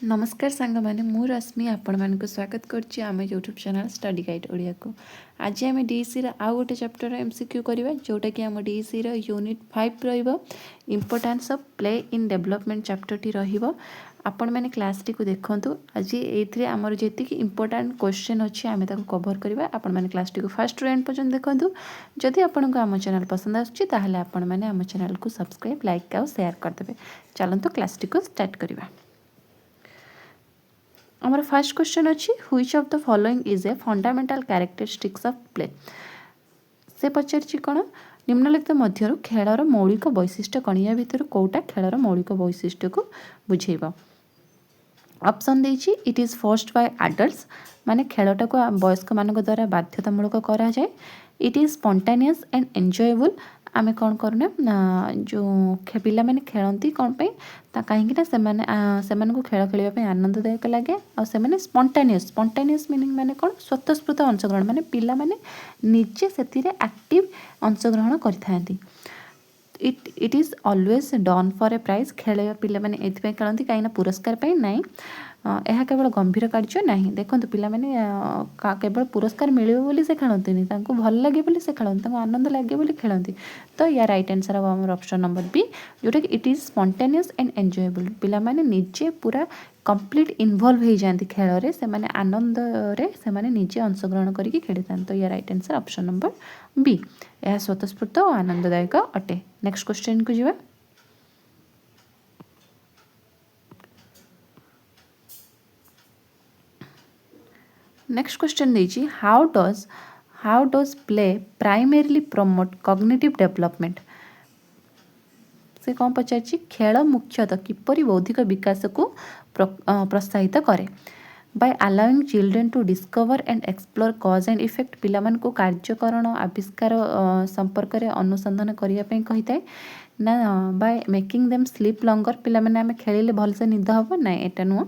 नमस्कार सांग मैंने मु रश्मि आपण मानक स्वागत करछि आम YouTube channel study guide Odia को। आज आम डीईसी आउ गोटे चैप्टर एमसीक्यू करवा जोटा कि आम डीईसी यूनिट 5 रहिबो importance of play in development chapter T रहिबो। आपण माने क्लास टी को देखंतु आज एथरे हमर जेति कि इंपोर्टेंट क्वेश्चन अछि आमे ताको कवर करबा। आपण माने क्लास टी को फर्स्ट टू एंड पर्यंत देखंतु। जदि आपण को आम चैनल पसंद आछि ताहले आपण माने आम चैनल को सब्सक्राइब लाइक और शेयर कर देबे। चलंतु क्लास टी को स्टार्ट करबा। आमर फर्स्ट क्वेश्चन अच्छी which of the following is a fundamental characteristics of play. से पचारि कौन निम्नलिखित मध्य खेलर मौलिक वैशिष्ट्य कौन या भितर कौटा खेलर मौलिक वैशिष्ट्य को बुझेब। ऑप्शन देछि it is forced by adults माने खेलटा को वयस्क मान द्वारा बाध्यतामूलक करा जाए। It is spontaneous and enjoyable आमे कौन करना जो पिला माने खेलती कौन पे कहीं से खेल खेलने आनंददायक लगे और से स्पॉन्टेनियस मीनिंग माने कौन स्वतःस्फूर्त अंशग्रहण माने पिला माने निजे से एक्टिव अंशग्रहण करथांती। It is always done for a prize खेल पिला माने एथि खेलती कहीं पुरस्कार पे नहीं यह केवल गंभीर कार्य नहीं। देखो पिला माने केवल पुरस्कार मिले बोली से खेलती भल लगे बोली से खेलती आनंद लगे बोली खेलती। तो या राइट आंसर हम आम ऑप्शन नंबर बी जोटा कि it is spontaneous and enjoyable पिला माने निजे पूरा कंप्लीट इन्वॉल्व हो जाती खेल रे से माने आनंद रे से माने निजे अंशग्रहण करके खेली था। तो या right answer option number B यह स्वतःस्फूर्त और आनंददायक अटे। नेक्स्ट क्वेश्चन को जीवा। नेक्स्ट क्वेश्चन देछि how does play primarily promote cognitive development. से कौन पचार खेल मुख्यतः किपरि बौद्धिक विकास को प्रोत्साहित करे। By allowing children to discover and explore cause and effect पिला मन को कार्यकरण आविष्कार संपर्क में अनुसंधान करने कही थाए ना बाय मेकिंग देम स्लीप लंगर पिला माने आमे खेलिले भलसे निद हबो ना एटा नुह।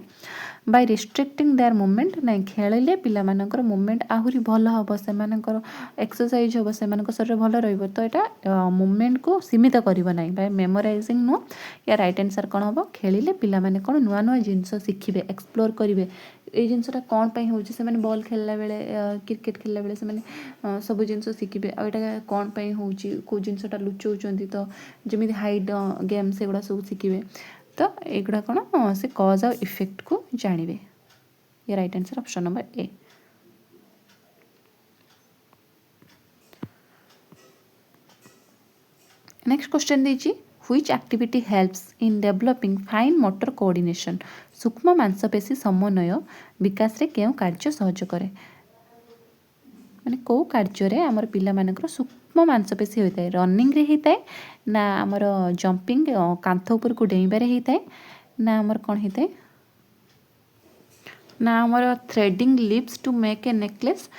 बाय रिस्ट्रिक्टिंग देयर मूवमेंट ना खेलिले पिला मानकर मूवमेंट आहुरी भल हबो से मानकर एक्सरसाइज हबो से मानकर शरीर भल रहइबो। तो एटा मूवमेंट को सीमित करिवो नाही बाय मेमोराइजिंग नुह। या राइट आंसर कोन हबो खेलिले पिला माने कोन नुआ नुआ जिंस सिखिबे एक्सप्लोर करिवे ये जिनसटा कौन पे हो से बॉल खेलला बेले क्रिकेट खेलला बेले से सब जिन शिखे आईटा कौन पे हो कौ जिनसटा लुचौंती तो जमी हाइड गेम से गुड़ा सब शिखे। तो युवा कौन से कज आ इफेक्ट को जानवे। ये right answer option number A. Next question दीजिए which activity helps in developing fine motor coordination. सूक्ष्म मांसपेशी समन्वय विकास रे केउ कार्य सहज करे माने को कार्य रे हमर पिला मानकर सूक्ष्म मांसपेशी होता है रनिंग रे होता है ना हमर जंपिंग कांथ ऊपर को डेइबारे होता है ना हमर कोन होता है ना हमर threading lips to make a necklace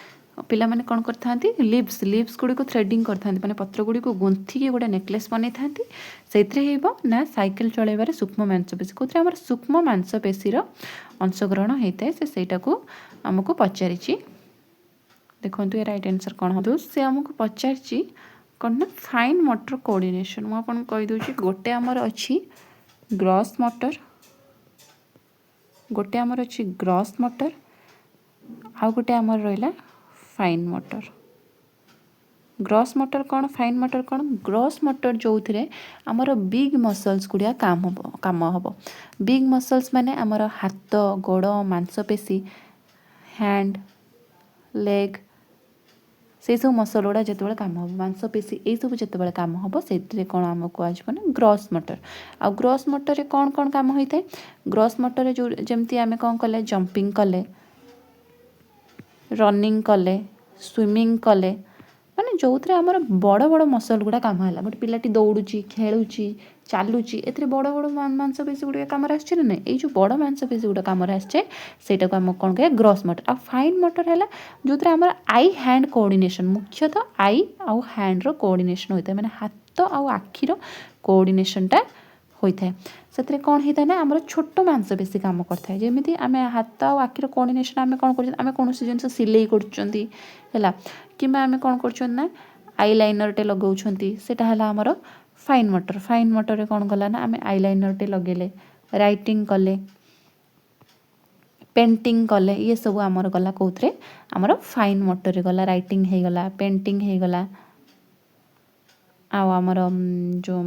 पिला माने कौन करथांती लिप्स गुड़ी को थ्रेडिंग करथांती माने पत्र गुड़ी को गुंथी गोटे नेकलेस बनै थांती सेथरे हेबो ना साइकिल चलाइबारे सूक्ष्म मांसपेशी कोथरे हमर सूक्ष्म मांसपेशी रो अंशग्रहण हेताए से सेटा को हमको पचारिछि। देखंतु ए राइट आंसर कोन हो से हमको पचारिछि कोन ना फाइन मोटर कोऑर्डिनेशन। मु आपन कहि दोछि गोटे हमर अछि ग्रॉस मोटर गोटे हमर अछि ग्रॉस मोटर आ गोटे हमर रहला फाइन मोटर। ग्रॉस मोटर कौन फाइन मोटर कौन ग्रॉस मोटर जो थे आमर बिग मसल्स गुड़िया काम हम बिग मसल्स माने आमर हाथ गोड़ मांसपेशी हैंड लेग से सब मसल गुड़ा जिते काम हम मांसपेशी ये सब जिते काम हम से कौन आम कह ग्रॉस मोटर। आ ग्रॉस मोटर रे कौन कौन काम होता है ग्रॉस मोटर जो जमती आम कौन कले जंपिंग कले रनिंग कले स्विमिंग कले माने जो थे आमर बड़ बड़ मसल गुड़ा काम है गोटे पिलाटी दौड़ुची खेलुची चालुची ए बड़ बड़ मांसपेशी गुड़ा कम आसचे ना ये जो बड़ मांसपेशी गुड़ा कम आसचे सेटा को आम कौन कह ग्रॉस मोटर। आ फाइन मोटर है जो आम आई हैंड कोऑर्डिनेशन मुख्यतः आई आउ हैंड रो कोऑर्डिनेशन होता है माने हाथ आउ आखिर कोऑर्डिनेशनटा होता है से कौन होता है ना आम छोट मांसपेशी कम करता है जमी आम हाथ आ आखिर कोऑर्डिनेशन आम कौन कर कौन जिन सिले कर कि आम कौन कर आई लाइनर टे लगाउछंती सेटा हला हमर फाइन मोटर रे कौन कला ना आम आई लाइनर टे लगेले राइटिंग कले पेंटिंग कले ये सब आमर गला कौन आमर फाइन मोटर गला राइटिंग हो गला पेंटिंग हो गला आमर जो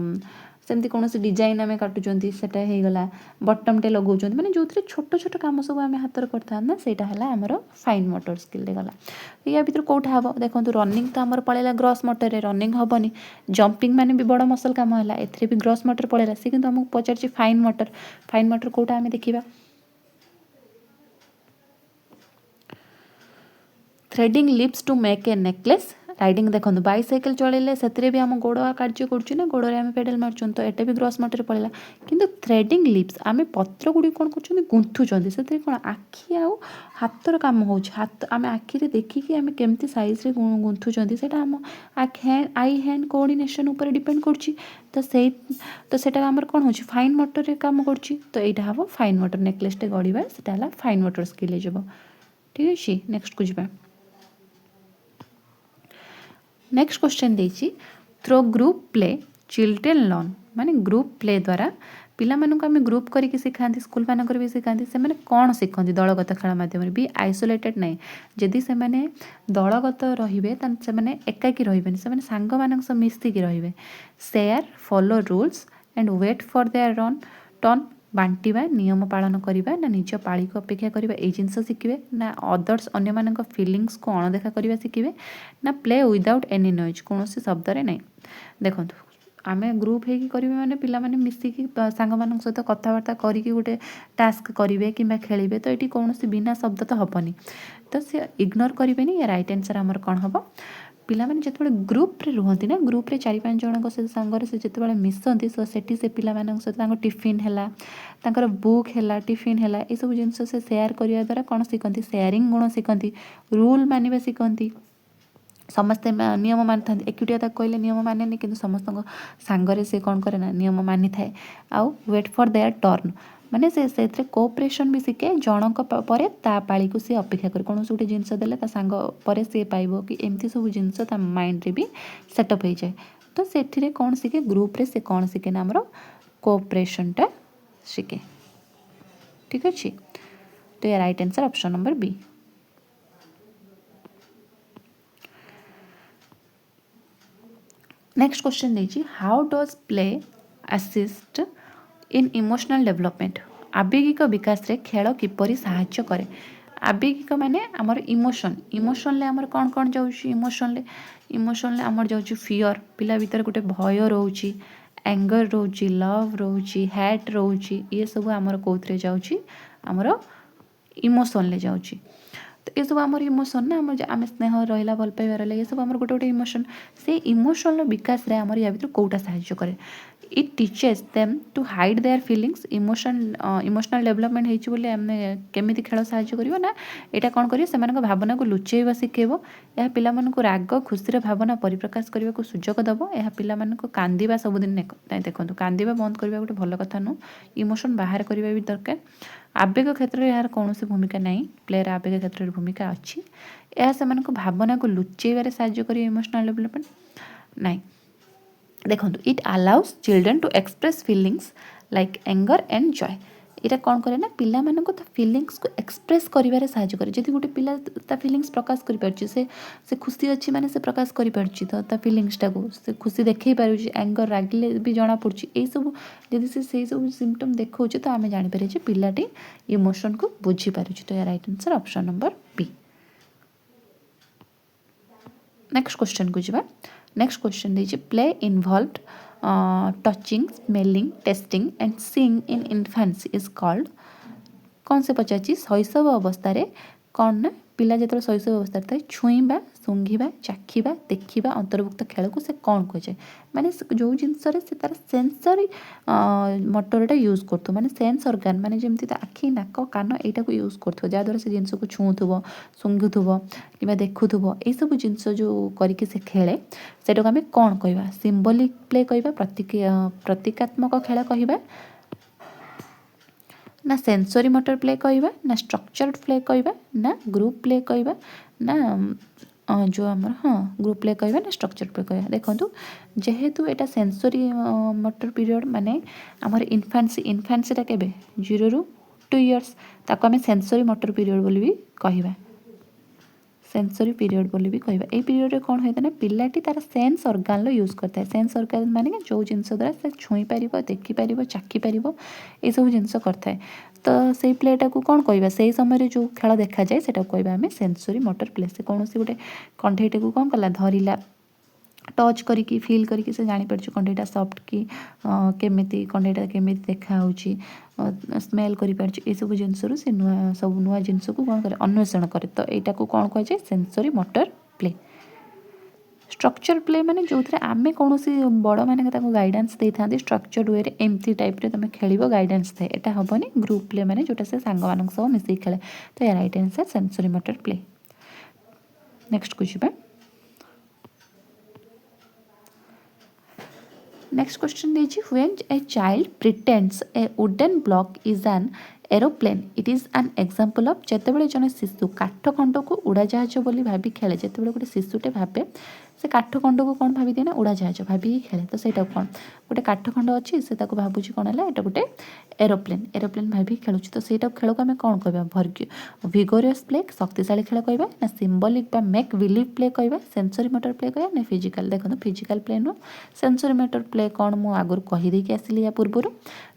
सेमती कौन डिजाइन आम काटुंट से गला बटमटे लगाऊँ मैंने जो छोट छोट कम सब आम हाथ करता ना सेटा है आमर फाइन मोटर स्किल गला या भर कौटा हम देखो रनिंग तो आमर पलैला ग्रॉस मोटर रनिंग हेनी जंपिंग माने भी बड़ मसल कम है ए भी ग्रॉस मोटर पलैला सी कि आमको पचार फाइन मोटर कौटा आम देखा threading lips to make a necklace riding देखो बाइसाइकेल चलैले से भी आम गोड़ कार्य करुँ गोड़े आम पेडल मार्चुँ तो ये भी ग्रॉस मोटर पड़ेगा किंतु थ्रेडिंग लिप्स आम पत्र गुड़ी कौन कर गुंथुं से कौन आखि आउ हाथर कम हो हाथ आम आखिरे देखिकी आम केमती साइज गुंथुं से आम आई हैंड कोऑर्डिनेशन उपर डिपेंड करुच्ची तो सेटा आमर कौन हो फाइन मोटर काम करुच्ची तो यहाँ हम फाइन मोटर नेकलेसटे गढ़ा से फाइन मोटर स्किल हो ठीक अच्छे नेक्स्ट को जावा नेक्स्ट क्वेश्चन देछि through group play children learn माने ग्रुप प्ले द्वारा पिला मानक आम ग्रुप करके सिखाती स्कूल मानक भी सिखाती से मैंने कौन शिखती दलगत खेल मध्यम भी आइसोलेटेड नहीं जदि से मैंने दलगत रे से एकाकी रही से सांग मान मिसिकी रे सेयार follow rules and wait for their run turn बांटिबा नियम पालन करवा ना निज पाली को अपेक्षा करवा ये जिनस शिखे ना अदर्स अन्य मानक फिलिंग्स को अणदेखा करवा शिखे ना प्ले विदाउट एनी नॉइज कौन शब्द नहीं देखो आम ग्रुप होगी करेंगे मैंने पिला माने मिसिकी सांग मान सहित कथबार्ता करके गोटे टास्क करेंगे कि खेलेंगे तो ये कौन बिना शब्द तो हेनी तो सी इग्नोर करेंगे या राइट आंसर आमर कौन हम पिला माने जिते ग्रुप रे रुहती ना ग्रुप रे 4-5 जन से सांगर से जिते मिसती तो सेठी से पिला मानक सहित टिफिन है बुक है टिफिन है ये सब जिन से सेयार करने द्वारा कौन शिखती सेयारिंग गुण शिखती रूल मानिबा शिखती समस्ते नियम मानि था एकुटिया तक कहले नियम माने कि समस्त सांगरे से कौन करे ना नियम मानि थाए आउ वेट फॉर देयर टर्न माने से कोऑपरेशन भी शिखे जनक पर ता पाली को सी अपेक्षा करे कौन गोटे जिनस देले ता सांग पर सी पाइबो कि एमती सब जिनस ता माइंड रे भी सेटअप हो जाए तो सेठी कौन शिखे ग्रुप रे से कौन शिखे ना हमरो कोऑपरेशन टा शिखे ठीक अच्छे तो ये right answer option number B next question देखिए how does play assist in emotional development आवेगिक विकास रे खेल किपरि सहाय्य करे आवेगिक माने आमर इमोशन ले आमर कौन कौन जाउची इमोशन ले आमर जाउची फियर पिला भीतर गोटे भय रोची एंगर रोची लव रोची हैट रोची ये सब आमर कोथरे जाउची आमर इमोशन ले जाउची तो ये सब आमर इमोशन ना आम स्नेह रहा भल पाइबा रहा ये सब आमर गोटे गोटे इमोशन से इमोशन विकास रे आमर या भीतर कौटा साहाय्य करे it teaches them to hide their feelings emotional development होइछि बोले आमे केमिति खेल साहाय्य करिवो ना एटा कोन करियो सेमानक भावना को लुचेइबा सिखेबो या पिला मानक राग खुशी भावना परिप्रकाश करने को सुजोग दबो या पिला मानक कांदिबा सबुदिन देखंतु कांदिबा बंद करबा गोटे भल कथा नु इमोशन बाहर करबा भी दरकार आवेग क्षेत्र में यार कौन भूमिका नहीं प्लेयर आवेग क्षेत्र में भूमिका अच्छी यह से भावना को लुचेबार साहाय्य कर इमोशनल डेवलपमेंट नहीं देखो it allows children to express feelings like anger and joy यहाँ कौन करे ना पिला मानक ता फीलिंग्स को एक्सप्रेस करिवारे साहाय्य करे जदि गोटे पिला ता फीलिंग्स प्रकाश करि पारछि से खुशी अच्छी माने से प्रकाश करि पारछि तो ता फीलिंग्स टा को से खुशी देखै पारुछि एंगर रागिले भी जणा पड़छि ए सब जदि से सब सिम्पटम देखौछि तो आमे जानि पारे जे पिलाटी इमोशन को बुझी पारुछि तो या right answer option number B next question को जिबा next question they play involved touching smelling tasting and seeing in infancy is called कौन से पचार शैशव अवस्था कौन ना पिला जो शैशव अवस्था था छुईबा सुंघा चाखिबा देखा अंतर्भुक्त खेल को से कौन कहुए माने जो जिनस तार सेंसरी मोटरटा यूज कर माने सेंस ऑर्गन माने जमती आखि नाक कान यहाँ यूज कर जहाँद्वारा से जिनस को छुँथुब सुंघुथुब कि देखुथुब ये सब जिनस जो करके से खेले से आम कौन कह सिम्बोलिक प्ले कह प्रतीकात्मक खेल कह ना सेंसरी मोटर प्ले कहवा ना स्ट्रक्चर्ड प्ले कहवा ना ग्रुप प्ले कहवा ना जो आमर हाँ ग्रुप प्ले कहवा ना स्ट्रक्चर्ड प्ले कहवा देखो जेहेतु एटा सेंसरी मोटर पीरियड माने आमर इन्फान्सी केबे 0 ରୁ 2 इयर्स ताको आम सेंसरी मोटर पीरियड बोली भी कहवा सेंसरी पीरियड बोली भी कहवा ए पीरियड कौन होता है पिलाटी तार सेन्स अर्गान यूज करता है सेन्स अर्गान माने जो जिन द्वारा से छुई पार देखिपर चाखिपर ये सब जिन करता है तो से प्लेटा को कौन कहवा से समय जो खेल देखा जाए से कहवा आम सेंसरी मोटर प्ले से कौन गोटे कंठईटे को कौन कला धरला टच करिकी फील करिकी से जानी पारछु कंठईटा सॉफ्ट की केमिति कंठईटा केमिति देखा होची स्मेल करि पारछु ए सब जिंस रु से नुआ सब नुआ जिंस को कौन करे अन्वेषण करे तो एटा को कौन कह जाए sensory motor play structure play माने जो थे आम कौन बड़ मैंने गाइडेंस दे था स्ट्रक्चर्ड वे एमती टाइप रे तुम खेल गाइडेंस थाए एटा हेनी ग्रुप प्ले माने जोटा से सांग मान सब मिसिक खेले तो या right answer sensory motor play next को जी नेक्स्ट क्वेश्चन दीजिए when a child pretends a wooden block is an aeroplane it is an example of जेतेबेले जने शिशु काठ खंड को उड़ाजहाज बोली भाभी खेले जेतेबेले गोटे शिशुटे भावे से काठ खंड को कौन भाभी दिए ना उड़ाजहाज भाभी खेले तो सहीटा कौन गोटे काठ खंड अच्छी से भावुँ कौन है यहाँ गोटे एरोप्लेन एरोप्लेन भाभी खेलुँ तो सहीटा खेल को आम कौन कह भिगोरियस प्ले शक्तिशाली खेल कहवा ना सिम्बॉलिक बा मेक बिलीव प्ले कहवा सेंसरी मोटर प्ले कहवा ना फिजिकल देखो फिजिकल प्ले नुह सेंसरी मोटर प्ले कौन मुझे आगुरी कहीदेकी आसली या पूर्वर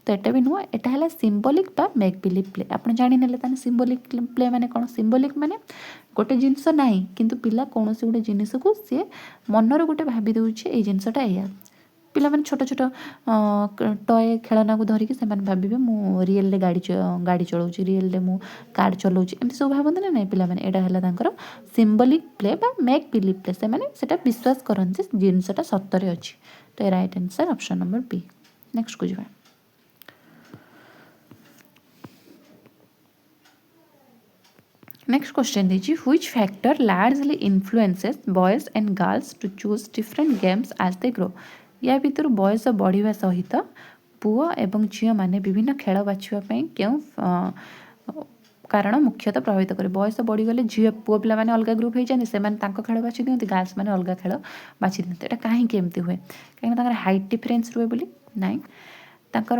तो एटा भी नुह एटा है सिम्बॉलिक बा मेक बिलीव प्ले आप जाने सिम्बॉलिक प्ले माने कौन सिम्बॉलिक माने गोटे जिनस ना किंतु पिला कौन गोटे जिनस को सी मनर गोटे भाभी दूचे ये जिनसटा या पिला माने छोट छोट टय खेलना को धरिकी से भावे मु रियल गाड़ी चलाऊँ रियल मु कार चलाऊँ एमती सब भावती ना नहीं पिला माने एटा है सिम्बॉलिक प्ले बा मेक बिलीव प्ले से माने सेटा विश्वास करते जिनसटा सतरे अच्छी तो ये right answer option number B next को जी नेक्स्ट क्वेश्चन दीजिए which factor largely influences boys and girls to choose different games as they grow या भीतर बयस बढ़िया सहित पुओ एवं झील मैंने विभिन्न खेल बाछवाई क्यों कारण मुख्यतः प्रभावित करे बयस बढ़ीगले झील पुओ पिला माने अलग ग्रुप हो जाते से खेल बाछि दिखते गर्ल्स मैंने अलग खेल बाछि दिखते यहाँ कहीं एमती हुए कहीं हाइट डिफरेन्स रुए बोली नाई तांकर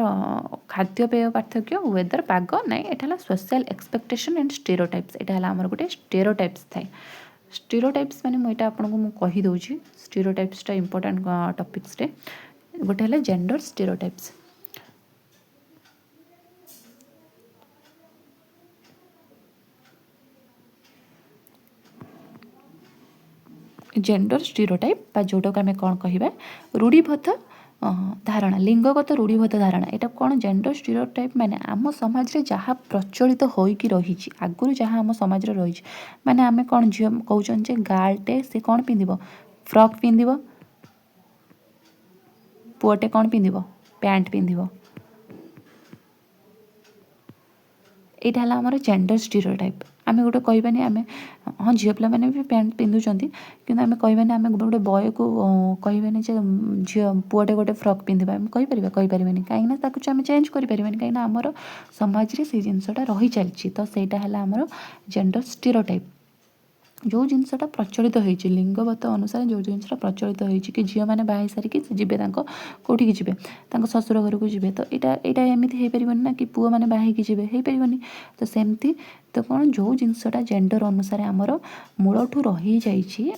खाद्यपेय पार्थक्य वेदर पाग नाई एटा सोशल एक्सपेक्टेशन एंड स्टेरियोटाइप्स एटा आमर गोटे स्टेरियोटाइप्स थाए स्टेरियोटाइप्स माने मुझे आपको मुझे कहीदे स्टेरियोटाइप्सटा इंपोर्टेंट टॉपिक्स रे गोटे है जेंडर स्टेरियोटाइप्स जेंडर स्टेरियोटाइप जोटा को आम कौन कह रूढ़िबद्ध धारणा लिंगगत रूढ़िबद्ध धारणा यहाँ कौन जेंडर स्टेरियोटाइप माने आम समाज रे जहाँ प्रचलित होइकी रही आगुरी जहाँ आम समाज रे रही माने आम कौन झील कहते जे गार्लटे से कौन पिंधिब फ्रॉक पिंधिब पुओटे कौन पिंधिब पैंट पिंधिब यहाँ है आमर जेंडर स्टेरियोटाइप आम गोटे कहबानी आम हाँ झील पिला मैंने भी पैंट पिंधुंट कि आम कहबानी आम गोटे बॉय को कहबानी झील पुओटे गोटे फ्रॉक पिंधिबा आम कहीपर कहीं आम चेंज करें कहीं आमर समाज रे से जिनसटा रही चलती तो सहीटा है आमर जेंडर स्टेरियोटाइप जो जिनसटा प्रचलित होती लिंगगत अनुसार जो जिनसा प्रचलित होती कि झील मैंने बाहर सारिकी जीवे कौटिकी जी ससुर घर को जी तो यहाँ एमती हो पार ना कि पुओ मैंने बाहर जी हो पार तो सेमती तो कौन जो जिनसटा जेंडर अनुसार आमर मूलठू रही जाइए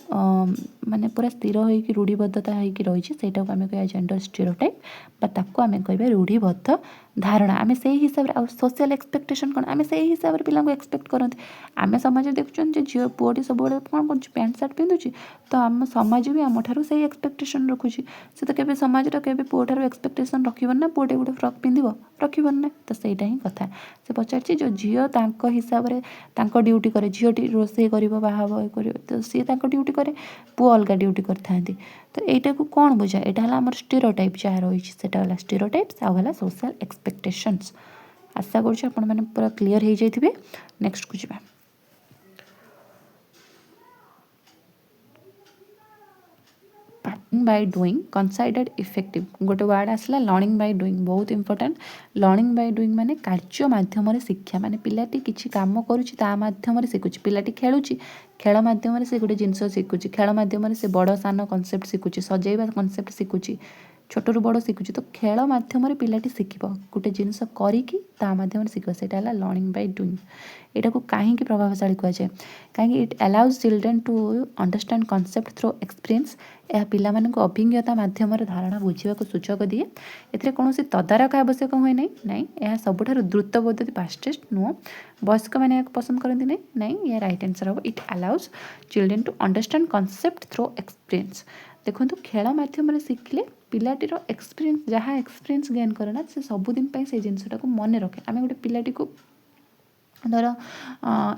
माने पूरा स्थिर होगी रूढ़िबद्धता होगी रही है को आम कह जेंडर स्टेरियोटाइप आम कह रूढ़िबद्ध धारणा आम से हिसाब से सोशल एक्सपेक्टेशन कौन आम से हिसाब से पिला एक्सपेक्ट करते आम समाज देखुं झील पुओटी सब कौन कर पैंट सार्ट पिंधुची तो आम समाज भी आम ठार से एक्सपेक्टेशन रखुची से तो केबे समाज केबे पुओ ठार एक्सपेक्टेशन रखिबन ना पुओटे गोटे फ्रॉक पिंधिब रखिबन ना तो सहीटा ही कथा से पचार जो झील तांको हिसाब से तांको ड्यूटी करे झीलटी रोषे कर बाहा कर तो सी तांको ड्यूटी करे पुओ अलग ड्यूटी करते तो यहाँ को कौन बुझा यहाँ है आम स्टेरियोटाइप जहाँ रही है स्टेरियोटाइप्स आउ सोशल एक्सपेक्टेशंस आशा करूँ पूरा क्लीयर हो जाइए नेक्स्ट को जावा लर्निंग बाय डूइंग कनसाइडर्ड इफेक्टिव गोटे वर्ड आसला लर्निंग बाय डूइंग बहुत इंपोर्टेंट लर्निंग बाय डूइंग माने कार्य माध्यम शिक्षा माने पिलाटी किसी काम करुच्ची ता माध्यम शिखुची पिलाटी खेलुची खेल माध्यम से गोटे जिनस शिखुची खेल माध्यम से बड़ सान कनसेप्ट शिखुची सजैवा कनसेप्ट शिखुची छोटू बड़ शिखुची तो खेल मध्यम पिलाटी शिखिब गोटे जिनस करिकी ता माध्यम शिखिब सेटा है लर्निंग बाय डूइंग। एटा को कहीं प्रभावशाली कहुए कहीं it allows children to understand concept through experience. यह पिला मानक अभिज्ञता माध्यम धारणा बुझा सुजोग दिए। एथिरे कौन तदारक आवश्यक हुए नहीं यह सबुठारु द्रुत पद्धति फास्टेस्ट नुह। वयस्क मैंने पसंद करती नहीं यह राइट आंसर हम। It allows children to understand concept through experience. देखो खेल मध्यम शिखिले पिलाटीर एक्सपीरियंस जहाँ एक्सपीरियंस गेन करे ना से सबुदिन से जिनटा को मन रखे। आम गोटे पिलाटी को धर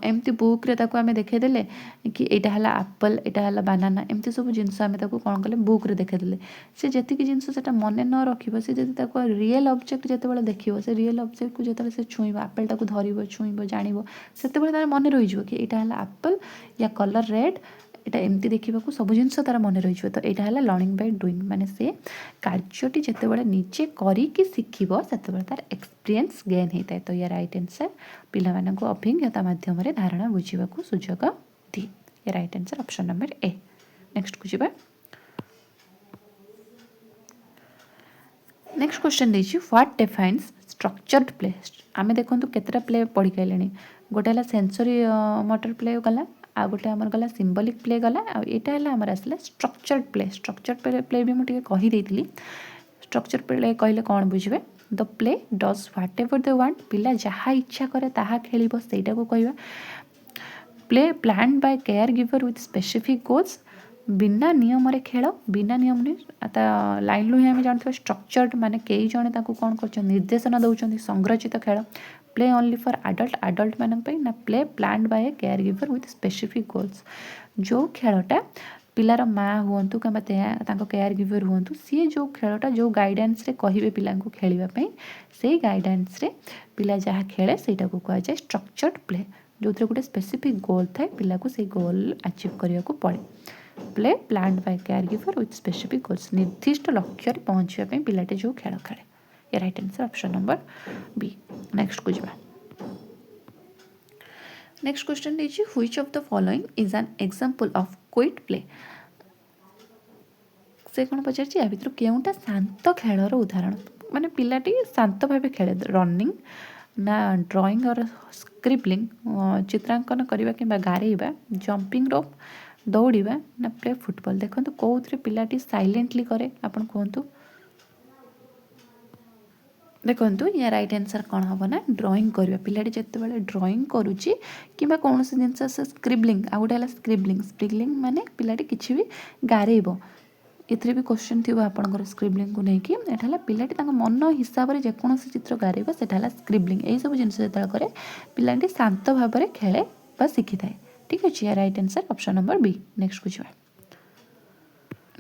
एमती बुक्रे आम देखईदे कि यहाँ है आप्पल यहाँ है बानाना एमती सब जिनस आम कौन कले बुक्रे देखईदे से जी जिनस से मन न रखिब से जब रियल ऑब्जेक्ट जिते देखिए से रियल ऑब्जेक्ट को जो से छुईब आप्पलटा को धरब छुईब जान से तार मन रही कि यहाँ है आप्पल या कलर रेड यहाँ एमती देखा सब जिन तार मन रही। तो यहाँ है लर्निंग बाय डूइंग माने से कार्यटी जिते निजे करिकी शिखिब से तार एक्सपीरियंस गेन होता है। तो या राइट आंसर पिला मानक अभिज्ञता माध्यम धारणा बुझा सुजोग दिए। या right answer option number A. Next को जी नेक्स्ट क्वेश्चन देखिए व्हाट डिफाइन्स स्ट्रक्चर्ड प्ले। आम देखो केतटा प्ले पढ़ी खाइले गोटे है सेंसरी मोटर प्ले गला आ गोटे आमर गला सिंबलिक प्ले गला आईटा है आमर आसला स्ट्रक्चर्ड प्ले। स्ट्रक्चर्ड प्ले भी मुझे कहीदेली स्ट्रक्चर प्ले कहले कौन बुझे the play does whatever they want पिला जहाँ इच्छा करे ताहा खेलिब सेटा को कहवा। Play planned by caregiver with specific goals बिना नियम रे खेल बिना नियम लाइन लुही आम जानते स्ट्रक्चर्ड माने कई जने कौन कर निर्देशन दौरान संरचित खेल। Play only for adult adult मानक ना play planned by caregiver with specific goals. जो खेलटा पिलार माँ हूँ कि केयर गिवर हूँ सी जो खेलटा जो गाइडेंस रे कहे पिला खेलवाई से गाइडेंस रे पिला जहाँ खेले सेटा को कह जाए स्ट्रक्चर्ड प्ले जो गोटे स्पेसिफिक गोल थाए पिला को से गोल अचीव करने को पड़े। Play planned by caregiver with specific goals निर्दिष्ट लक्ष्य पहुँचापी पिलाटे जो खेल खेले। ये right answer option number B. Next को जावा नेक्स्ट क्वेश्चन देखिए which of the following is an example of quiet play. से कौन पचार या भर केउटा शांत खेलर उदाहरण माने पिलाटी शांत भाव खेले रनिंग ना ड्राइंग और स्क्रिबलिंग चित्रांकन करवा कि गारेबा जंपिंग रोप दौड़ा ना प्ले फुटबॉल। देखो कौन पिलाटी साइलेंटली करे आपण कहतु। देखो या राइट आंसर कौन हम ना ड्राइंग करवा पिलाटी जिते ड्राइंग करुच्ची कि कौन जिनस से स्क्रिबलिंग आ गए स्क्रिबलिंग स्क्रिबलिंग माने पिलाटी किसी भी गारेब एथरे भी क्वेश्चन थी आपंकर स्क्रिबलिंग को लेकिन एटा पिलाटी मन हिसाब से जेकोसी चित्र गारेब से स्क्रिबलिंग यही सब जिन करे पिलाटी शांत भाव में खेले शिखी थाए। ठीक अच्छे right answer option number B. Next को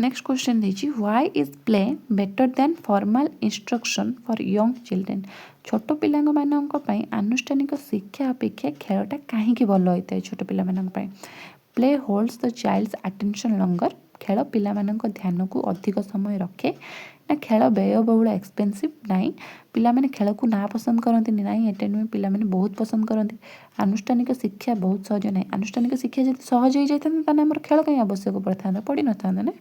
नेक्स्ट क्वेश्चन देखिए why is play better than formal instruction for young children. छोट पिला आनुष्ठानिक शिक्षा अपेक्षा खेलटा कहीं भल होता है छोट पिला। Play holds the child's attention longer खेल पिला ध्यान को अधिक समय रखे ना खेल व्ययबहुल एक्सपेंसिव नाई पिला माने खेल को ना पसंद करती ना एटा नुहे पिला माने बहुत पसंद करती। आनुष्ठानिक शिक्षा बहुत सहज ना आनुष्ठानिक शिक्षा जब सहज हो जाता आम खेल कहीं आवश्यक पड़ता पड़ ना ना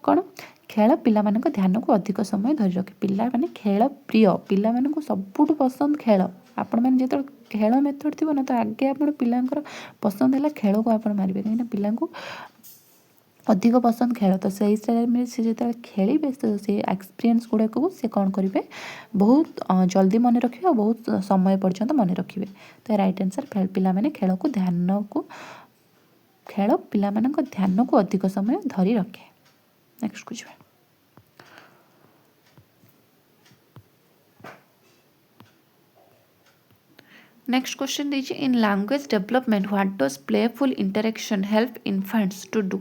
कौन खेल पिला ध्यान को अधिक समय धरी रखे। पिला माने खेल प्रिय पिला सबुठ पसंद खेल आपण मैंने जो खेल मेथड थी ना तो आगे आप पिलांकर पसंद है खेल को आप मारे कहीं पिला अधिक पसंद खेल। तो से टाइम से जो खेलेंगे तो से एक्सपीरियंस गुड़ाक से कौन करेंगे बहुत जल्दी मन रखिए और बहुत समय पर्यंत मन रखिए। तो राइट आंसर पिला माने खेल को ध्यान को खेल पिला ध्यान को अधिक समय धरी रखे। नेक्स्ट कुछ नेक्स्ट क्वेश्चन दीजिए in language development what does playful interaction help infants to do.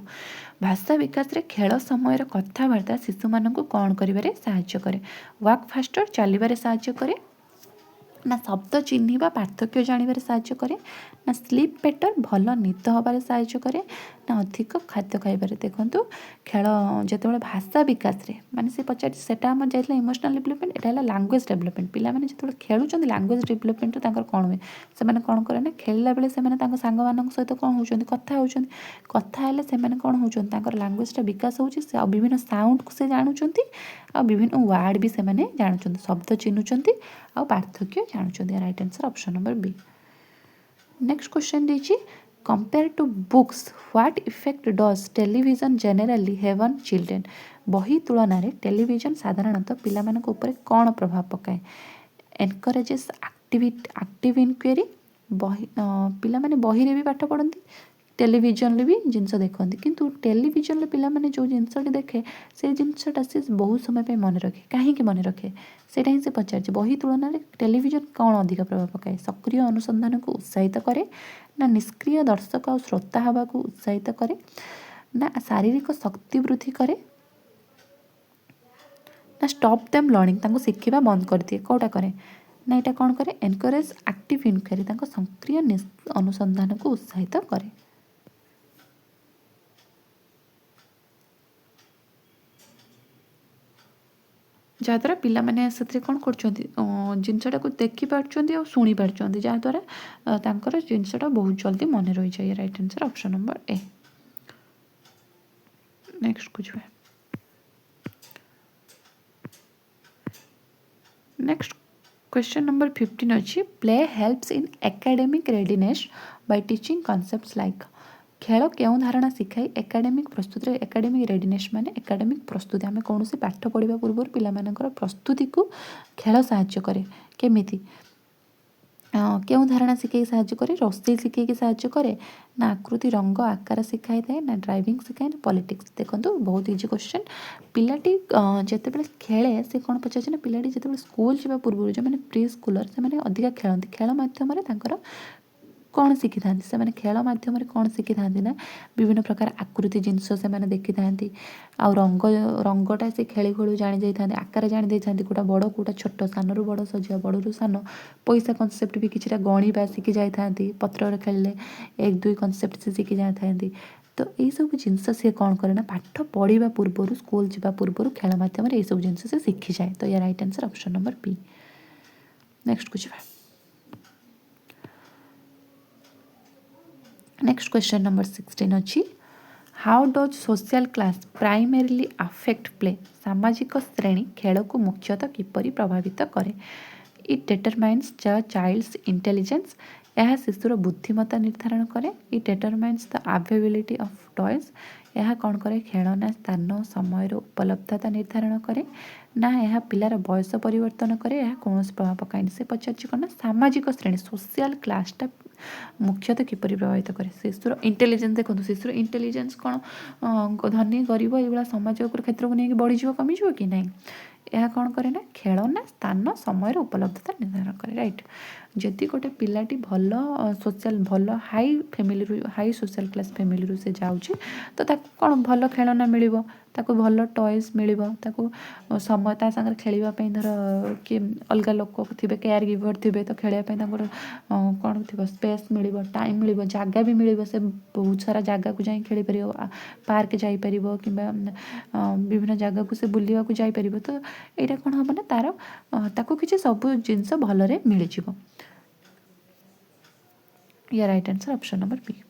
भाषा विकास रे खेल समय कथबार्ता शिशु मानक कौन करिबारे साहाय्य करे। वर्क फास्टर चलिबारे साहाय्य करे ନା ଶବ୍ଦ ଚିହ୍ନିବା ପାର୍ଥକ୍ୟ ଜାଣିବାରେ ସାହାଯ୍ୟ କରେ, ନା ସ୍ଲିପ୍ ବେଟର୍ ଭଲ ନିଦ ହେବାରେ ସାହାଯ୍ୟ କରେ, ନା ଅଧିକ ଖାଦ୍ୟ ଖାଇବାରେ। ଦେଖନ୍ତୁ ଖେଳ ଯେତେବେଳେ ଭାଷା ବିକାଶରେ ମାନେ ସେ ପଚାରିଛି ସେଟା ଆମର ଯାଇଥିଲା ଇମୋସନାଲ୍ ଡେଭଲପମେଣ୍ଟ, ଏଇଟା ହେଲା ଲାଙ୍ଗୁଏଜ୍ ଡେଭଲପମେଣ୍ଟ। ପିଲାମାନେ ଯେତେବେଳେ ଖେଳୁଛନ୍ତି ଲାଙ୍ଗୁଏଜ୍ ଡେଭଲପମେଣ୍ଟରେ ତାଙ୍କର କ'ଣ ହୁଏ, ସେମାନେ କ'ଣ କରେ ନା ଖେଳିଲା ବେଳେ ସେମାନେ ତାଙ୍କ ସାଙ୍ଗମାନଙ୍କ ସହିତ କ'ଣ ହେଉଛନ୍ତି କଥା ହେଉଛନ୍ତି, କଥା ହେଲେ ସେମାନେ କ'ଣ ହେଉଛନ୍ତି ତାଙ୍କର ଲାଙ୍ଗୁଏଜଟା ବିକାଶ ହେଉଛି, ସେ ଆଉ ବିଭିନ୍ନ ସାଉଣ୍ଡକୁ ସେ ଜାଣୁଛନ୍ତି, ଆଉ ବିଭିନ୍ନ ୱାର୍ଡ଼ ବି ସେମାନେ ଜାଣୁଛନ୍ତି, ଶବ୍ଦ ଚିହ୍ନୁଛନ୍ତି ଆଉ ପାର୍ଥକ୍ୟ ଜାଣୁଛନ୍ତି। Right answer option number B. Next question ଦେଇଛି compare to books what effect does television generally have on children. ବହି ତୁଳନାରେ ଟେଲିଭିଜନ ସାଧାରଣତଃ ପିଲାମାନଙ୍କ ଉପରେ କ'ଣ ପ୍ରଭାବ ପକାଏ? Encourages active inquiry. ପିଲାମାନେ ବହିରେ ବି ପାଠ ପଢ଼ନ୍ତି, ଟେଲିଭିଜନରେ ବି ଜିନିଷ ଦେଖନ୍ତି, କିନ୍ତୁ ଟେଲିଭିଜନରେ ପିଲାମାନେ ଯେଉଁ ଜିନିଷଟି ଦେଖେ ସେଇ ଜିନିଷଟା ସେ ବହୁତ ସମୟ ପାଇଁ ମନେ ରଖେ। କାହିଁକି ମନେ ରଖେ ସେଇଟା ହିଁ ସେ ପଚାରିଛି। ବହି ତୁଳନାରେ ଟେଲିଭିଜନ କ'ଣ ଅଧିକ ପ୍ରଭାବ ପକାଏ? ସକ୍ରିୟ ଅନୁସନ୍ଧାନକୁ ଉତ୍ସାହିତ କରେ, ନା ନିଷ୍କ୍ରିୟ ଦର୍ଶକ ଆଉ ଶ୍ରୋତା ହେବାକୁ ଉତ୍ସାହିତ କରେ, ନା ଶାରୀରିକ ଶକ୍ତି ବୃଦ୍ଧି କରେ, ନା ଷ୍ଟପ୍ ଦେମ୍ ଲର୍ଣ୍ଣିଂ ତାଙ୍କୁ ଶିଖିବା ବନ୍ଦ କରିଦିଏ। କେଉଁଟା କରେ ନା ଏଇଟା କ'ଣ କରେ? ଏନକରେଜ୍ ଆକ୍ଟିଭ ଇନକ୍ୱାରି ତାଙ୍କ ସକ୍ରିୟ ଅନୁସନ୍ଧାନକୁ ଉତ୍ସାହିତ କରେ। ଯାହାଦ୍ୱାରା ପିଲାମାନେ ସେଥିରେ କ'ଣ କରୁଛନ୍ତି ଜିନିଷଟାକୁ ଦେଖିପାରୁଛନ୍ତି ଆଉ ଶୁଣିପାରୁଛନ୍ତି, ଯାହାଦ୍ୱାରା ତାଙ୍କର ଜିନିଷଟା ବହୁତ ଜଲ୍ଦି ମନେ ରହିଯାଏ। Right answer option number A. ନେକ୍ସଟକୁ ଯିବା। ନେକ୍ସଟ क्वेश्चन नंबर 15 अच्छी play helps in academic readiness by teaching concepts like. खेल क्यों धारणा शिखाई एकेडमिक प्रस्तुति एकेडमिक रेडीनेस माने एकेडमिक प्रस्तुति आम कौन पाठ पढ़ा पूर्व पिलामानकर प्रस्तुति को खेल साहाय्य करे केमिति क्यों धारणा शिखाई साहाय्य करे रोषेई शिखाई साहाय्य करे ना आकृति रंग आकार शिखाई थाए ना ड्राइविंग शिखाए ना पॉलिटिक्स। देखो बहुत इजी क्वेश्चन पिलाटी जितेबाला खेले से कौन पचार ना पिलाटी जिते स्कूल जावा पूर्व जो मैंने प्री स्कूलर से अधिका खेलती खेल माध्यम कौन शिखि था से खेल मध्यम कौन शिखि था ना विभिन्न प्रकार आकृति जिनस से देखी था आउ रंग रंगटा से खेली खेलू जानी जाता आकार जानी जाता कौटा बड़ कौटा छोट सान रू बड़ सजा बड़ रू सान पैसा कनसेप्ट भी किसी गणिबा शिखि जाती पत्र खेलिले एक दुई कनसेप्ट से शिखि जाती। तो यही सब जिनस सी कौन करे ना पाठ पढ़ा पूर्व स्कूल जावा पूर्व खेल मध्यम ये सब जिनस से शिखि जाए। तो या right answer option number B. Next कुछ नेक्स्ट क्वेश्चन नंबर 16 अच्छी how does social class primarily affect play. सामाजिक श्रेणी खेल को मुख्यतः किपरि प्रभावित करे। It determines the child's intelligence. यह शिशुर बुद्धिमत्ता निर्धारण करे। It determines the availability of toys. यह कौन करे खेलना स्थान समय उपलब्धता निर्धारण करे ना यह पिलार बयस परिवर्तन करे यह कौन प्रभाव पकाए। से पचार कौन ना सामाजिक श्रेणी सोशल क्लासटा मुख्यतः किपरि प्रभावित करे। शिशुर इंटेलिजेंस देखो शिशुर इंटेलिजेंस कौन धनी गरीब ये समाज क्षेत्र को लेकिन बढ़ीज कमिज कि ना यह कौन करे ना खेलना स्थान समय उपलब्धता निर्धारण करे। राइट जदि गोटे पिलाटी भल सोशल भल high family high social class family से जाऊँगी तो कौन भल खेलना मिल ताको भल टॉयज मिल ताको समय ता सागर खेलवाई धर किए अलग लोक थे केयर गिवर थे तो खेलवाई कौन थी स्पेस मिल टाइम मिल जगह भी मिल से बहुत सारा जगह को जाई खेल पार पार्क जापर कि विभिन्न जगह को से बुलवा को जापर। तो यहाँ कौन हम ना तार ताको किसी सब जिनस भलरे मिल जाव। या right answer option number B.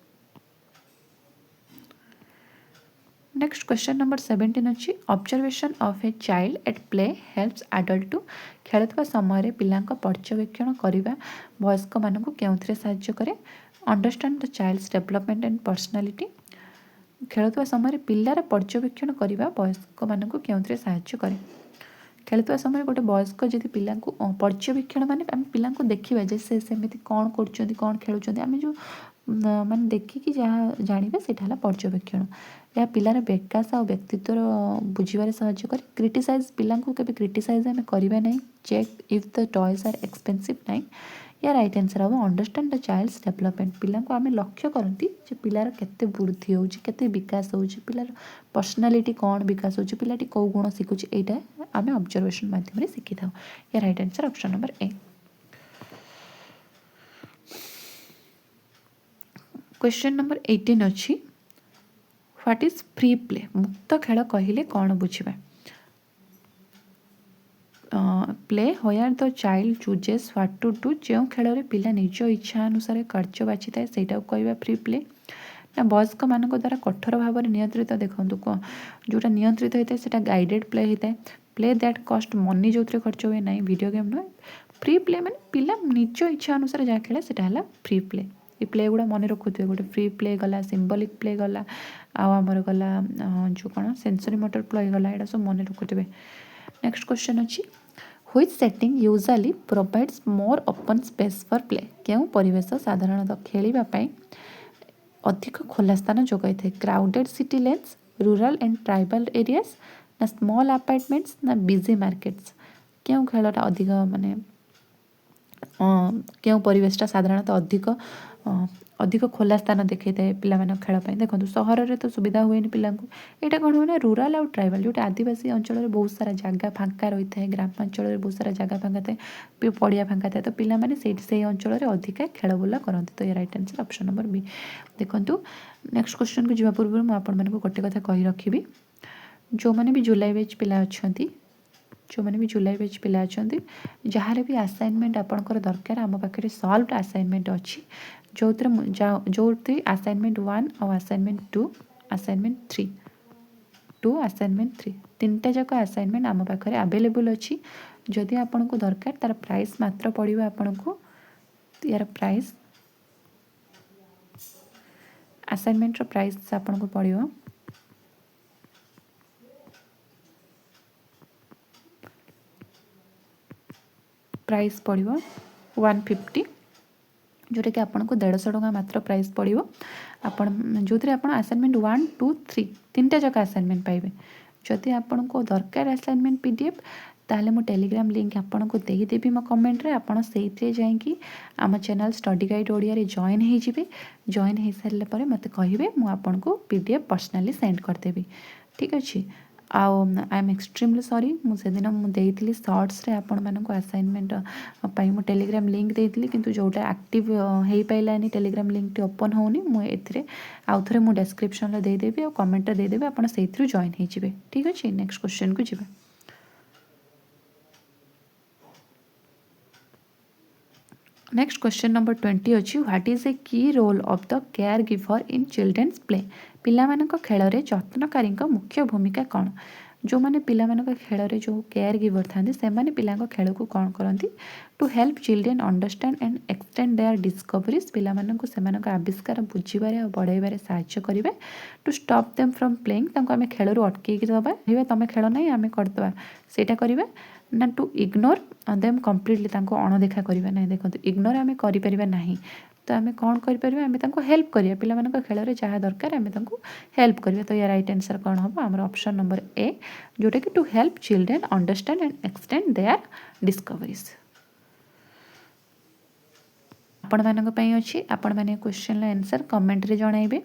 Next question number 17 अच्छी observation of a child at play helps adult to. खेलुवा समय पिलांक पर्यवेक्षण करने वयस्क मानक क्यों साहाय्य करे। Understand the child's development and personality. खेलुवा समय पिलार पर्यवेक्षण करने वयस्क मानक क्यों साहाय्य करे। खेलुवा समय गोटे वयस्क जब पिला पर्यवेक्षण माने आम पिला देखा जे सेमती कौन कर कौन खेलुं आम जो माने देखिकी जहाँ जानवे से पर्यवेक्षण यह पिलार विकास और व्यक्तित्व बुझे साहाय्य करे। क्रिटिसाइज पिला केवल क्रिटिसाइज आम करवा ना check if the toys are expensive ना। या राइट आंसर हम अंडरस्टैंड द चाइल्ड्स डेवलपमेंट पिला आम लक्ष्य करती पिलार केते बुद्धि हो विकास हो पिलार पर्सनालीटी कौन विकास हो पिलाटी कौ गुण शिखुची यहाँ आम ऑब्जर्वेशन माध्यम शिखी था। या राइट आंसर ऑप्शन नंबर ए। क्वेश्चन नंबर 18 अच्छी व्हाट इज फ्री प्ले मुक्त खेल कहले कौन बुझे play where the child chooses what to do जो खेल में पिला निज इच्छा अनुसार कार्य बाची थाए से कहवा फ्री प्ले ना वयस्क मान द्वारा कठोर भाव में नियंत्रित देखूँ जोटा नियंत्रित होता है सेटा गाइडेड प्ले होता है प्ले दैट कस्ट मनी जो खर्च हुए ना वीडियो गेम नुहे फ्री प्ले मैंने पिला निज इच्छा अनुसार जहाँ खेले से फ्री प्ले ये प्ले गुड़ा मन रखुए गोटे फ्री प्ले गला सिम्बलिक प्ले गला आमर गला जो कौन सेंसरी मोटर प्ले गला यहाँ सब मन रखुए नेक्स्ट क्वेश्चन अच्छी which setting usually provides more open space for play क्यों परिवेश साधारणतः खेलवाई अधिक खोला स्थान जोगाई थे crowded city lens rural and tribal areas ना स्मॉल अपार्टमेंट्स ना बिजी मार्केट्स क्यों खेलटा अधिक माने क्यों परिवेशटा साधारणतः अधिक खोला स्थान देखा थाए पे खेलपाई देखो सहर में तो सुविधा हुए पिला यहाँ कौन हुए रूराल आउ ट्राइबल जो आदिवासी अंचल में बहुत सारा जगह फाँका रही है ग्रामांचल में बहुत सारा जगह फाँका थाए पड़िया फाँका थाए तो पिलाने से अंचल में अधिका खेल बुला करती तो ये right answer option number B देखो नेक्स्ट क्वेश्चन को जावा पूर्व मुझे गोटे कथा कही रखी जो मैंने भी जुलाई बैच पिला अच्छा जो मैंने भी जुलाई बैच पिला अच्छा जहाँ भी असाइनमेंट आपंकर दरकार आम पाखे सल्व असाइनमेंट अच्छी जो असाइनमेंट 1 और असाइनमेंट 2 असाइनमेंट 3 2 असाइनमेंट 3 तीनटा जाक असाइनमेंट आम पाखे अवेलेबल अच्छी जदि आपन को दरकार तार प्राइस मात्र पड़ो आपन को यार प्राइस असाइनमेंट प्राइस आपन को पड़ो प्राइस पड़ो 150 जोटा कि आपन को 150 टका मात्र प्राइस पड़ो आपन जो आप असाइनमेंट 1 2 3 तीनटा जाक असाइनमेंट पाइबे जदि आपन को दरकार असाइनमेंट पीडीएफ ताहले मो टेलीग्राम लिंक आपन को देदेवी मो कमेंट रे आपन से जाइए आम चैनल स्टडी गाइड ओडिया रे जॉइन हो जिवे जॉइन हो सारे पर मत कहे मुझे आपन को पीडीएफ पर्सनली सेंड करदेवी ठीक अच्छे आई एम एक्सट्रीमली सॉरी मुझे दिन मुझे सर्ट्स रे आपण मानक असाइनमेंट मो टेलीग्राम लिंक देती किंतु जोटा एक्टिव हो पाइलानी टेलीग्राम लिंक टी ओपन होनी मुझे आउ थे मुझे डिस्क्रिप्शन रे देदेवी और कमेंट रे देदेवी आपन से जॉइन हो जिवे ठीक अच्छे नेक्स्ट क्वेश्चन को जिवे नेक्स्ट क्वेश्चन नंबर 20 अच्छी what is a key role of the caregiver in children's play पिला मानक खेल रे जत्नकारी मुख्य भूमिका कौन जो मैंने पिला मानक खेल रे जो केयर गिवर था से माने पिला खेल को कौन करती to help children understand and extend their discoveries पिला मानक से आविष्कार बुझे और बढ़ाइबार साहाय्य करेंगे to stop them from playing आम खेल अटकई दबा तुम खेल ना आम करदे सेटा करेंगे ना टू इग्नोर देम कम्प्लीटली अणदेखा करवा ना देखो इग्नोर आम कर ना तो आम कौन करें हेल्प करिया पिला मानक खेल में जहाँ दरकार आम हेल्प करिया तो या राइट आंसर कौन हम आम ऑप्शन नंबर ए जोटा कि to help children understand and extend their discoveries आपण मानक अच्छी आपण मैंने क्वेश्चन आंसर कमेंट रे जणाइबे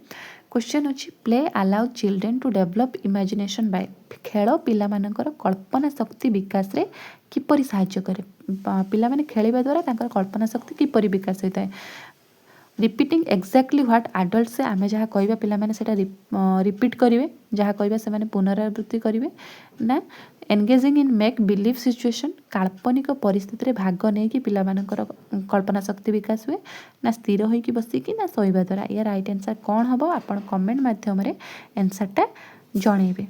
क्वेश्चन अच्छी play allow children to develop imagination by खेल पिला मानकर कल्पना शक्ति विकास रे किपरि सहाय्य करे पिला माने खेलिबा द्वारा तांकर कल्पना शक्ति किपरि विकास होता है रिपीटिंग एक्जाक्टली व्हाट एडल्ट से आमे जहाँ कहवा पिला माने सेटा रिपीट करेंगे जहाँ कहवा से माने पुनरावृत्ति करेंगे ना engaging in make believe situation काल्पनिक परिस्थिति रे भाग नहीं कि पिला मानकर कल्पना शक्ति विकास हुए ना स्थिर होइकी बसिकी ना सोइबा द्वारा या राइट आंसर कौन हम आपण कमेंट माध्यम रे आंसरटा जणेबे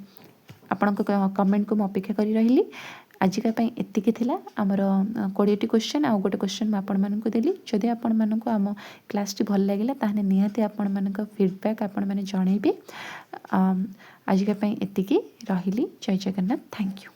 आपण कमेंट को अपेक्षा करी रही आजिका एतिकी थिला आमर 20टी क्वेश्चन आ गोटे क्वेश्चन मैं आपण मानक देली जदि आपण मानक आम क्लास टी भल लगिला ताहने निहाती आपण मानक फीडबैक आपण माने जणेबे आजिका एतिकी रहिली जय जगन्नाथ थैंक यू।